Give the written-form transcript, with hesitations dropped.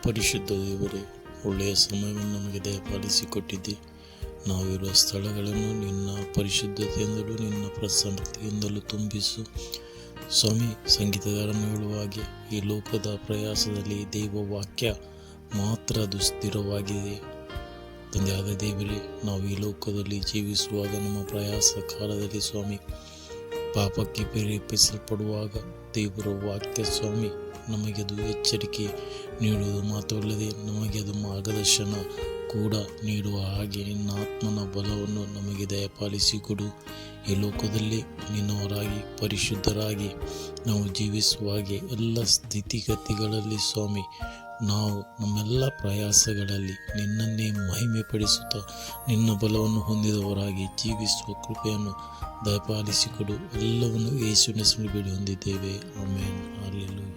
ಪರಿಶುದ್ಧ ದೇವರೇ, ಒಳ್ಳೆಯ ಸಮಯವನ್ನು ನಮಗೆ ದಯಪಾಲಿಸಿಕೊಟ್ಟಿದ್ದೆ. ನಾವಿರುವ ಸ್ಥಳಗಳನ್ನು ನಿನ್ನ ಪರಿಶುದ್ಧತೆಯಿಂದಲೂ ನಿನ್ನ ಪ್ರಸನ್ನತೆಯಿಂದಲೂ ತುಂಬಿಸು ಸ್ವಾಮಿ. ಸಂಗೀತಗಾರನು ಹೇಳುವ ಹಾಗೆ, ಈ ಲೋಕದ ಪ್ರಯಾಸದಲ್ಲಿ ದೈವ ವಾಕ್ಯ ಮಾತ್ರ ಅದು ಸ್ಥಿರವಾಗಿದೆ. ತಂದೆಯಾದ ದೇವರೇ, ನಾವು ಈ ಲೋಕದಲ್ಲಿ ಜೀವಿಸುವಾಗ ನಮ್ಮ ಪ್ರಯಾಸ ಕಾಲದಲ್ಲಿ ಸ್ವಾಮಿ ಪಾಪಕ್ಕೆ ಪ್ರೇರೇಪಿಸಲ್ಪಡುವಾಗ ದೇವರ ವಾಕ್ಯ ಸ್ವಾಮಿ ನಮಗೆ ಅದು ಎಚ್ಚರಿಕೆ ನೀಡುವುದು ಮಾತ್ರವಲ್ಲದೆ ನಮಗೆ ಅದು ಮಾರ್ಗದರ್ಶನ ಕೂಡ ನೀಡುವ ಹಾಗೆ ನಿನ್ನ ಆತ್ಮನ ಬಲವನ್ನು ನಮಗೆ ದಯಪಾಲಿಸಿಕೊಡು. ಈ ಲೋಕದಲ್ಲಿ ನಿನ್ನವರಾಗಿ ಪರಿಶುದ್ಧರಾಗಿ ನಾವು ಜೀವಿಸುವ ಹಾಗೆ ಎಲ್ಲ ಸ್ಥಿತಿಗತಿಗಳಲ್ಲಿ ಸ್ವಾಮಿ ನಾವು ನಮ್ಮೆಲ್ಲ ಪ್ರಯಾಸಗಳಲ್ಲಿ ನಿನ್ನನ್ನೇ ಮಹಿಮೆ ಪಡಿಸುತ್ತಾ ನಿನ್ನ ಬಲವನ್ನು ಹೊಂದಿದವರಾಗಿ ಜೀವಿಸುವ ಕೃಪೆಯನ್ನು ದಯಪಾಲಿಸಿಕೊಡು. ಎಲ್ಲವನ್ನು ಯೇಸುವಿನ ಹೆಸರಿನಲ್ಲಿ ಬೇಡಿ ಹೊಂದಿದ್ದೇವೆ. ಆಮೆನ್. ಹಲ್ಲೆಲೂಯಾ.